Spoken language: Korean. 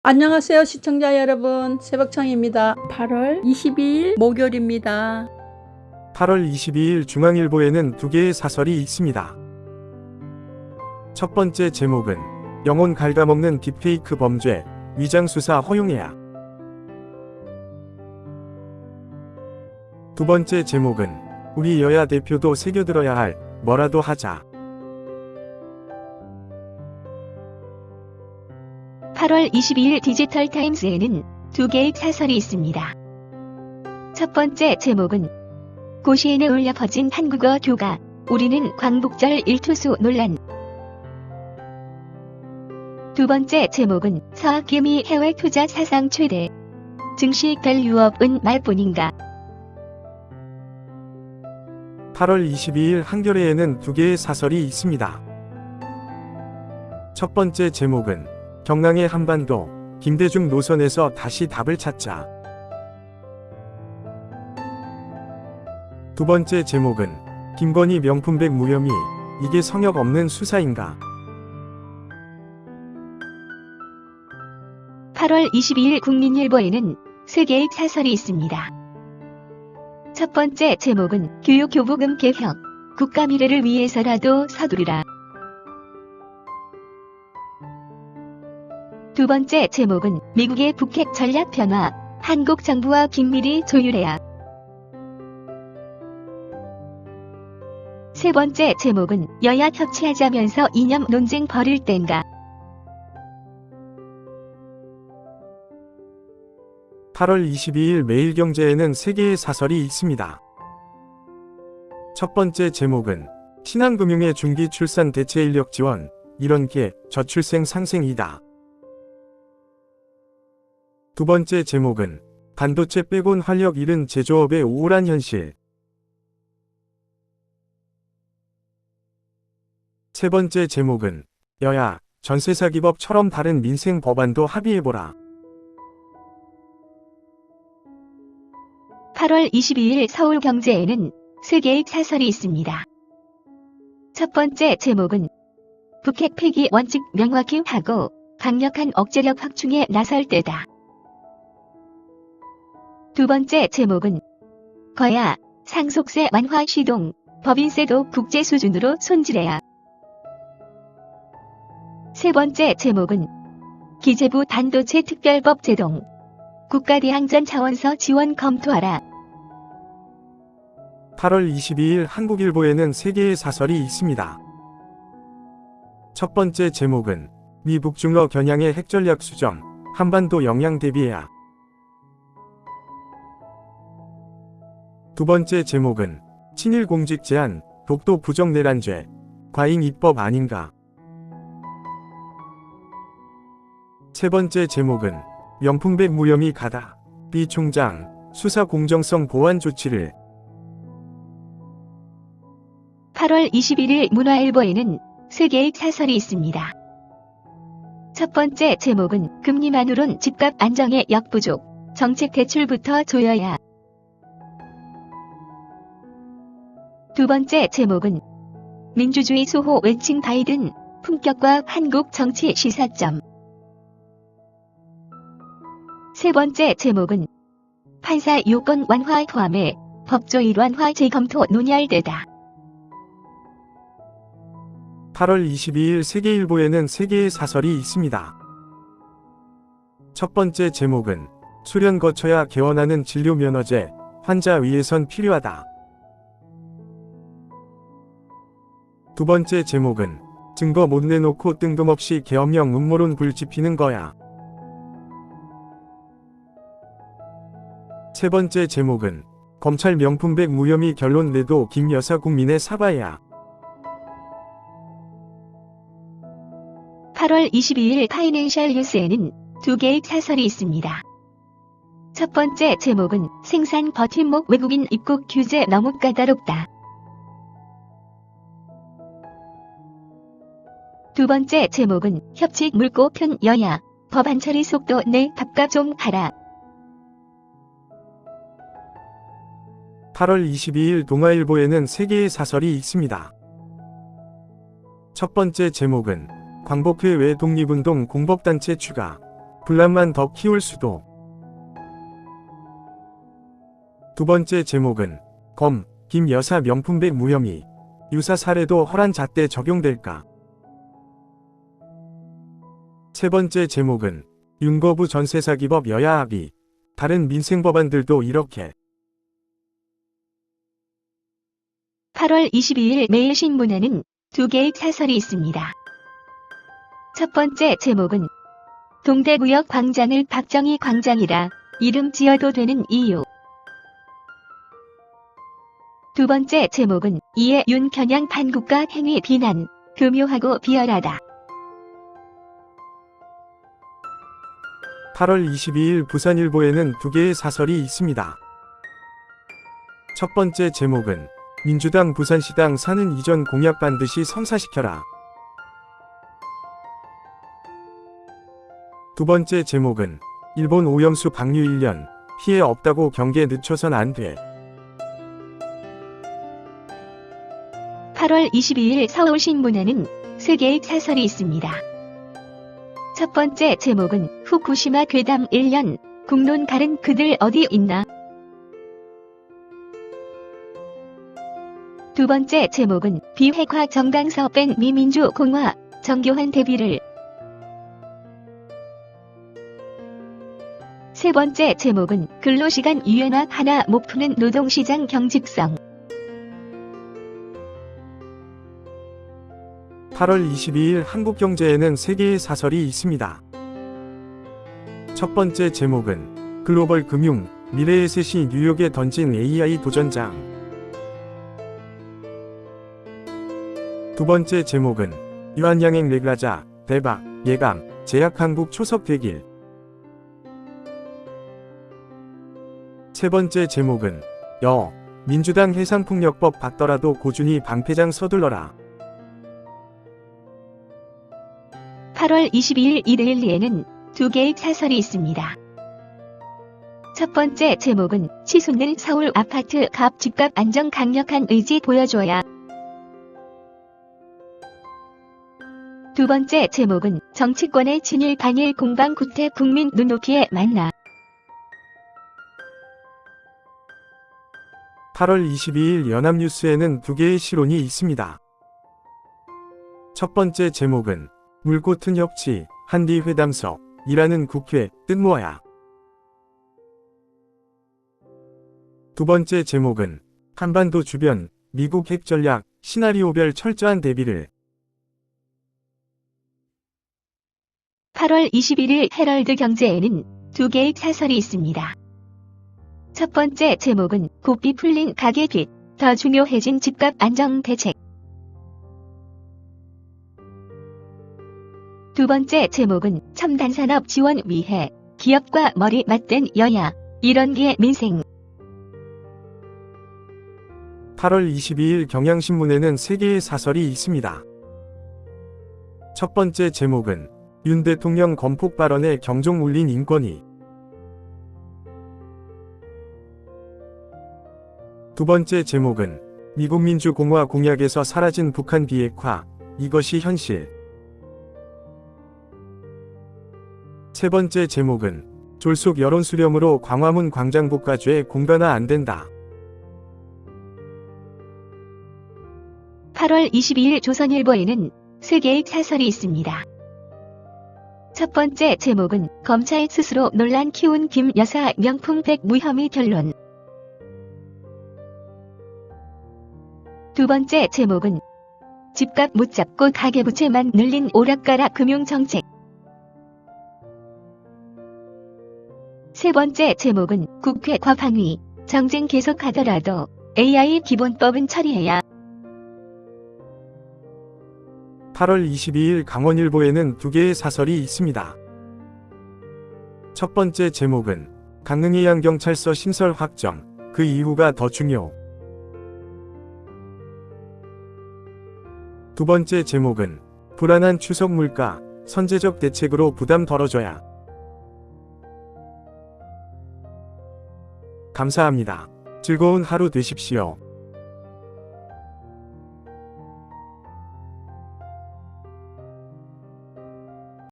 안녕하세요 시청자 여러분, 새벽청입니다. 8월 22일 목요일입니다. 8월 22일 중앙일보에는 두 개의 사설이 있습니다. 첫 번째 제목은 영혼 갉아먹는 딥페이크 범죄, 위장수사 허용해야. 두 번째 제목은 우리 여야 대표도 새겨들어야 할 뭐라도 하자. 8월 22일 디지털타임스에는 두 개의 사설이 있습니다. 첫 번째 제목은 고시엔에 울려 퍼진 한국어 교가, 우리는 광복절 일투수 논란. 두 번째 제목은 서학개미 해외 투자 사상 최대, 증시될 유업은 말뿐인가. 8월 22일 한겨레에는 두 개의 사설이 있습니다. 첫 번째 제목은 경랑의 한반도, 김대중 노선에서 다시 답을 찾자. 두 번째 제목은 김건희 명품백 무혐의, 이게 성역 없는 수사인가. 8월 22일 국민일보에는 세 개의 사설이 있습니다. 첫 번째 제목은 교육교부금 개혁, 국가 미래를 위해서라도 서두르라. 두 번째 제목은 미국의 북핵 전략 변화, 한국 정부와 긴밀히 조율해야. 세 번째 제목은 여야 협치하자면서 이념 논쟁 벌일 땐가. 8월 22일 매일경제에는 세 개의 사설이 있습니다. 첫 번째 제목은 신한금융의 중기 출산 대체 인력 지원, 이런 게 저출생 상생이다. 두 번째 제목은 반도체 빼곤 활력 잃은 제조업의 우울한 현실. 세 번째 제목은 여야 전세사기법처럼 다른 민생 법안도 합의해보라. 8월 22일 서울경제에는 세 개의 사설이 있습니다. 첫 번째 제목은 북핵 폐기 원칙 명확히 하고 강력한 억제력 확충에 나설 때다. 두 번째 제목은 거야, 상속세 완화 시동, 법인세도 국제 수준으로 손질해야. 세 번째 제목은 기재부 반도체 특별법 제동, 국가대항전 차원서 지원 검토하라. 8월 22일 한국일보에는 세 개의 사설이 있습니다. 첫 번째 제목은 미 북중러 겨냥의 핵전략 수정, 한반도 영향 대비해야. 두 번째 제목은 친일 공직 제한, 독도 부정 내란죄, 과잉 입법 아닌가. 세 번째 제목은 명품백 무혐의 가다, 비 총장, 수사 공정성 보완 조치를. 8월 21일 문화일보에는 세 개의 사설이 있습니다. 첫 번째 제목은 금리만으론 집값 안정에 역부족, 정책 대출부터 조여야. 두 번째 제목은 민주주의 수호 외친 바이든, 품격과 한국 정치 시사점. 세 번째 제목은 판사 요건 완화 포함해 법조 일완화 재검토 논의할때다. 8월 22일 세계일보에는 세 개의 사설이 있습니다. 첫 번째 제목은 수련 거쳐야 개원하는 진료면허제, 환자 위해선 필요하다. 두 번째 제목은 증거 못 내놓고 뜬금없이 계엄령 음모론 불지피는 거야. 세 번째 제목은 검찰 명품백 무혐의 결론 내도 김 여사 국민의 사과야. 8월 22일 파이낸셜 뉴스에는 두 개의 사설이 있습니다. 첫 번째 제목은 생산 버팀목 외국인 입국 규제 너무 까다롭다. 두 번째 제목은 협치 물고 편 여야, 법안 처리 속도 내 밥값 좀 하라. 8월 22일 동아일보에는 세 개의 사설이 있습니다. 첫 번째 제목은 광복회 외 독립운동 공법단체 추가, 분란만 더 키울 수도. 두 번째 제목은 검, 김 여사 명품백 무혐의. 유사 사례도 허란 잣대 적용될까? 세 번째 제목은 윤거부 전세사기법 여야 합의. 다른 민생법안들도 이렇게. 8월 22일 매일신문에는 두 개의 사설이 있습니다. 첫 번째 제목은 동대구역 광장을 박정희 광장이라 이름 지어도 되는 이유. 두 번째 제목은 이에 윤겨냥 반국가 행위 비난, 교묘하고 비열하다. 8월 22일 부산일보에는 두 개의 사설이 있습니다. 첫 번째 제목은 민주당 부산시당 사는 이전 공약 반드시 성사시켜라. 두 번째 제목은 일본 오염수 방류 1년, 피해 없다고 경계 늦춰선 안 돼. 8월 22일 서울신문에는 세 개의 사설이 있습니다. 첫 번째 제목은 후쿠시마 괴담 1년, 국론 가른 그들 어디 있나? 두 번째 제목은 비핵화 정당서 뺀 미민주 공화, 정교한 대비를. 세 번째 제목은 근로시간 유연화 하나 못 푸는 노동시장 경직성. 8월 22일 한국경제에는 세 개의 사설이 있습니다. 첫 번째 제목은 글로벌 금융, 미래의 셋이 뉴욕에 던진 AI 도전장. 두 번째 제목은 유한양행 레그라자, 대박, 예감, 제약한국 초석 대길. 세 번째 제목은 민주당 해상폭력법 받더라도 고준희 방패장 서둘러라. 8월 22일 이데일리에는 두 개의 사설이 있습니다. 첫 번째 제목은 치솟는 서울 아파트 값 집값 안정 강력한 의지 보여줘야. 두 번째 제목은 정치권의 친일 반일 공방 구태 국민 눈높이에 만나. 8월 22일 연합뉴스에는 두 개의 시론이 있습니다. 첫 번째 제목은 물꼬튼 협치, 한디 회담석이라는 국회 뜻 뭐야? 두 번째 제목은 한반도 주변, 미국 핵 전략, 시나리오별 철저한 대비를. 8월 21일 헤럴드 경제에는 두 개의 사설이 있습니다. 첫 번째 제목은 고삐 풀린 가계빚, 더 중요해진 집값 안정 대책. 두 번째 제목은 첨단산업 지원 위해 기업과 머리 맞댄 여야, 이런게 민생. 8월 22일 경향신문에는 세 개의 사설이 있습니다. 첫 번째 제목은 윤 대통령 건폭 발언에 경종 울린 인권위. 두 번째 제목은 미국민주공화 공약에서 사라진 북한 비핵화, 이것이 현실. 세 번째 제목은 졸속 여론 수렴으로 광화문 광장복가주의 공간화 안 된다. 8월 22일 조선일보에는 세 개의 사설이 있습니다. 첫 번째 제목은 검찰 스스로 논란 키운 김 여사 명품백 무혐의 결론. 두 번째 제목은 집값 못 잡고 가계부채만 늘린 오락가락 금융정책. 세 번째 제목은 국회 과방위, 정쟁 계속하더라도 AI 기본법은 처리해야. 8월 22일 강원일보에는 두 개의 사설이 있습니다. 첫 번째 제목은 강릉해양경찰서 신설 확정, 그 이후가 더 중요. 두 번째 제목은 불안한 추석 물가, 선제적 대책으로 부담 덜어줘야. 감사합니다. 즐거운 하루 되십시오.